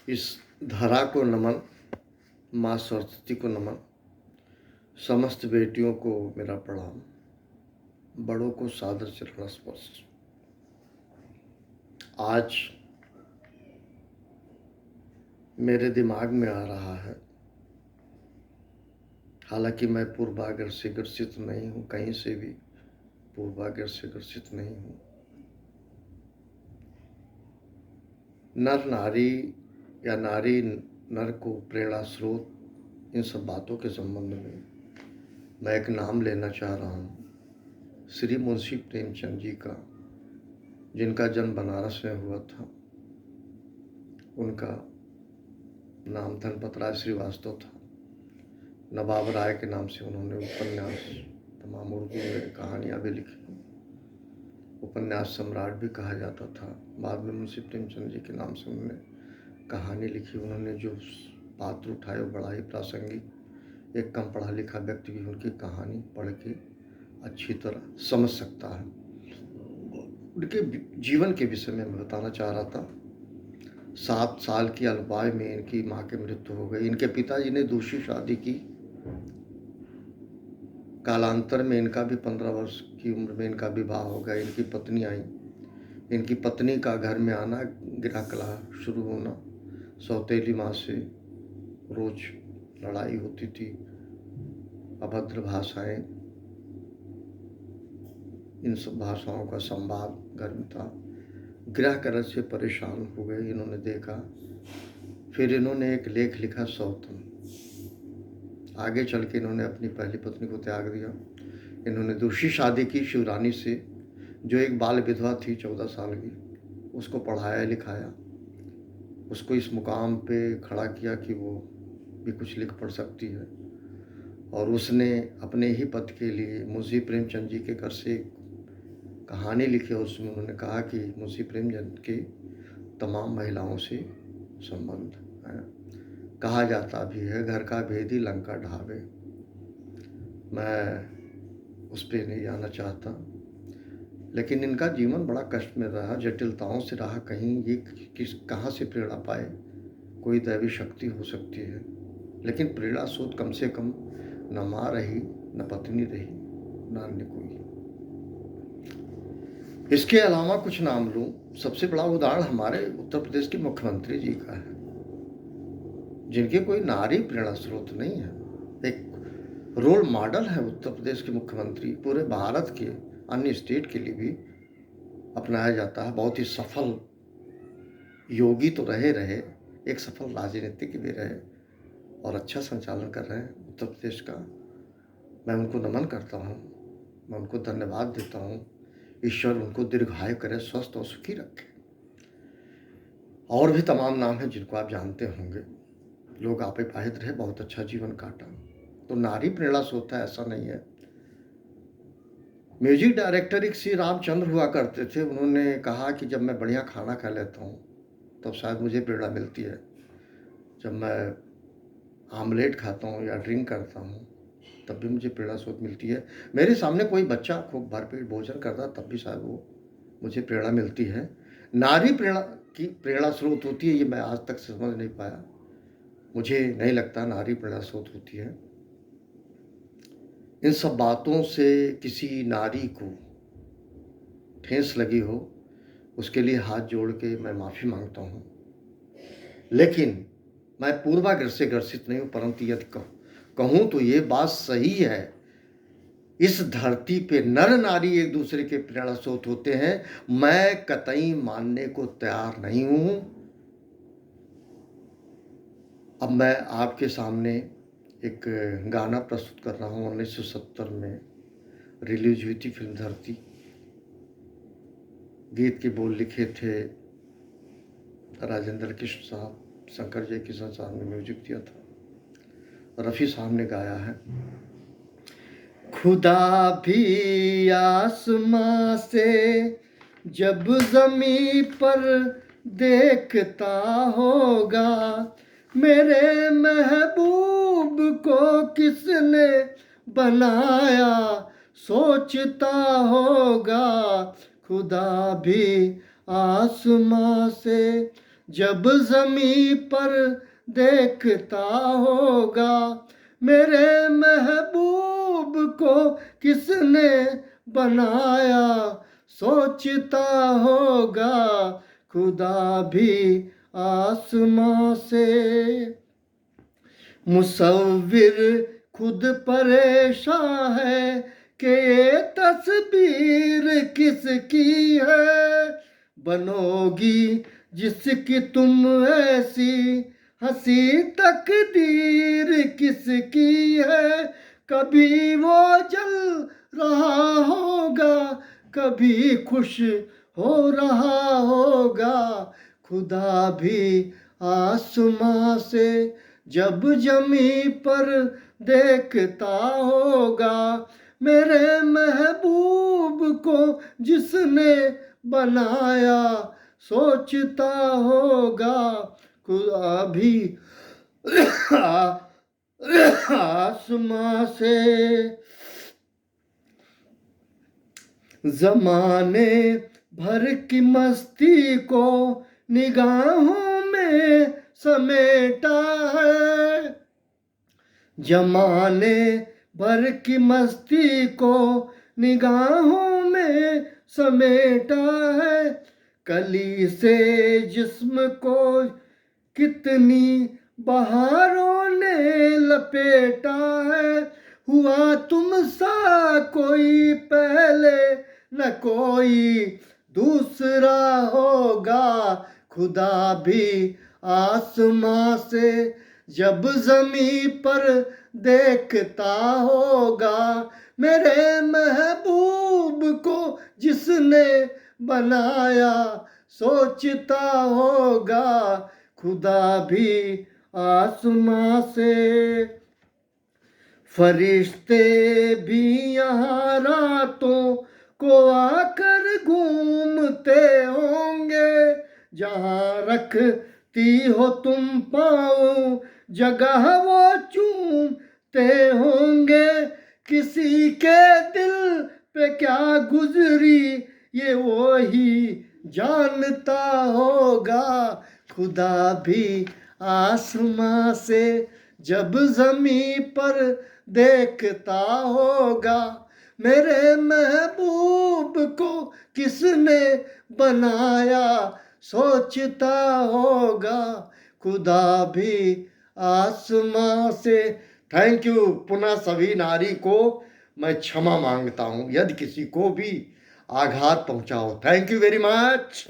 इस धरा को नमन, माँ सरस्वती को नमन, समस्त बेटियों को मेरा प्रणाम, बड़ों को सादर चरण स्पर्श। आज मेरे दिमाग में आ रहा है, हालांकि मैं पूर्वाग्रह से ग्रसित नहीं हूँ, कहीं से भी पूर्वाग्रह से ग्रसित नहीं हूँ। नर नारी या नारी नर को प्रेरणा स्रोत, इन सब बातों के संबंध में मैं एक नाम लेना चाह रहा हूँ। श्री मुंशी प्रेमचंद जी का, जिनका जन्म बनारस में हुआ था। उनका नाम धनपत राय श्रीवास्तव था। नवाब राय के नाम से उन्होंने उपन्यास, तमाम उर्दू में कहानियाँ भी लिखी। उपन्यास सम्राट भी कहा जाता था। बाद में मुंशी प्रेमचंद जी के नाम से उन्होंने कहानी लिखी। उन्होंने जो पात्र उठाए वो बड़ा ही प्रासंगिक, एक कम पढ़ा लिखा व्यक्ति भी उनकी कहानी पढ़ के अच्छी तरह समझ सकता है। उनके जीवन के विषय में मैं बताना चाह रहा था। 7 साल की अल्पायु में इनकी माँ की मृत्यु हो गई। इनके पिताजी ने दूसरी शादी की। कालांतर में इनका भी 15 वर्ष की उम्र में इनका विवाह हो गया। इनकी पत्नी आई। इनकी पत्नी का घर में आना, गृह कलह शुरू होना, सौतेली माँ से रोज लड़ाई होती थी, अभद्र भाषाएं, इन सब भाषाओं का संवाद घर में था। गृह कलह से परेशान हो गए। इन्होंने देखा, फिर इन्होंने एक लेख लिखा, सौतन। आगे चल के इन्होंने अपनी पहली पत्नी को त्याग दिया। इन्होंने दूसरी शादी की शिवरानी से, जो एक बाल विधवा थी 14 साल की। उसको पढ़ाया लिखाया, उसको इस मुकाम पे खड़ा किया कि वो भी कुछ लिख पढ़ सकती है। और उसने अपने ही पद के लिए मुंशी प्रेमचंद जी के घर से कहानी लिखी। उसमें उन्होंने कहा कि मुंशी प्रेमचंद के तमाम महिलाओं से संबंध है। कहा जाता भी है, घर का भेदी लंका ढावे। मैं उस पर नहीं जाना चाहता, लेकिन इनका जीवन बड़ा कष्ट में रहा, जटिलताओं से रहा। कहीं ये कहाँ से प्रेरणा पाए? कोई दैवी शक्ति हो सकती है, लेकिन प्रेरणा स्रोत कम से कम न माँ रही, न पत्नी रही, न अन्य कोई। इसके अलावा कुछ नाम लूँ, सबसे बड़ा उदाहरण हमारे उत्तर प्रदेश के मुख्यमंत्री जी का है, जिनके कोई नारी प्रेरणा स्रोत नहीं है। एक रोल मॉडल है उत्तर प्रदेश के मुख्यमंत्री। पूरे भारत के अन्य स्टेट के लिए भी अपनाया जाता है। बहुत ही सफल योगी तो रहे, एक सफल राजनीतिक भी रहे और अच्छा संचालन कर रहे हैं उत्तर प्रदेश का। मैं उनको नमन करता हूँ, मैं उनको धन्यवाद देता हूँ। ईश्वर उनको दीर्घायु करे, स्वस्थ और सुखी रखे। और भी तमाम नाम हैं जिनको आप जानते होंगे। लोग आपेपाहित रहे, बहुत अच्छा जीवन काटा। तो नारी प्रेरणा स्रोत है ऐसा नहीं है। म्यूजिक डायरेक्टर एक श्री रामचंद्र हुआ करते थे। उन्होंने कहा कि जब मैं बढ़िया खाना खा लेता हूँ तब शायद मुझे प्रेरणा मिलती है। जब मैं आमलेट खाता हूँ या ड्रिंक करता हूँ तब भी मुझे प्रेरणा स्रोत मिलती है। मेरे सामने कोई बच्चा खूब भरपेट भोजन करता तब भी शायद वो मुझे प्रेरणा मिलती है। नारी प्रेरणा की प्रेरणा स्रोत होती है, ये मैं आज तक समझ नहीं पाया। मुझे नहीं लगता नारी प्रेरणा स्रोत होती है। इन सब बातों से किसी नारी को ठेस लगी हो, उसके लिए हाथ जोड़ के मैं माफ़ी मांगता हूँ। लेकिन मैं पूर्वाग्रह से ग्रसित नहीं हूँ, परंतु यदि कहूँ तो ये बात सही है, इस धरती पे नर नारी एक दूसरे के प्रेरणा स्रोत होते हैं। मैं कतई मानने को तैयार नहीं हूँ। अब मैं आपके सामने एक गाना प्रस्तुत कर रहा हूँ। 1970 में रिलीज हुई थी फिल्म धरती। गीत के बोल लिखे थे राजेंद्र कृष्ण साहब, शंकर जय किशन साहब ने म्यूजिक दिया था, रफ़ी साहब ने गाया है। खुदा भी आसमां से जब ज़मीं पर देखता होगा, मेरे महबूब को किसने बनाया सोचता होगा। खुदा भी आसमां से जब ज़मीं पर देखता होगा मेरे महबूब को किसने बनाया, सोचता होगा खुदा भी आसमां से। मुसव्विर खुद परेशान है कि ये तस्वीर किसकी है, बनोगी जिसकी तुम ऐसी हंसी तकदीर किसकी है। कभी वो जल रहा होगा, कभी खुश हो रहा होगा, खुदा भी आसमां से जब ज़मीं पर देखता होगा मेरे महबूब को जिसने बनाया, सोचता होगा खुदा भी आसमां से। ज़माने भर की मस्ती को निगाहों में समेटा है, जमाने भर की मस्ती को निगाहों में समेटा है। कली से जिस्म को कितनी बहारों ने लपेटा है, हुआ तुम सा कोई पहले न कोई दूसरा होगा, खुदा भी आसमां से जब ज़मीं पर देखता होगा मेरे महबूब को जिसने बनाया, सोचता होगा खुदा भी आसमां से। फरिश्ते भी यहाँ रातों को आकर घूमते होंगे, जहाँ रखती हो तुम पाँव जगह वो चूमते होंगे। किसी के दिल पे क्या गुजरी ये वो ही जानता होगा, खुदा भी आसमां से जब ज़मीं पर देखता होगा मेरे महबूब को किसने बनाया, सोचता होगा खुदा भी आसमां से। Thank you. पुनः सभी नारी को मैं क्षमा मांगता हूँ यदि किसी को भी आघात पहुँचा हो। Thank you very much.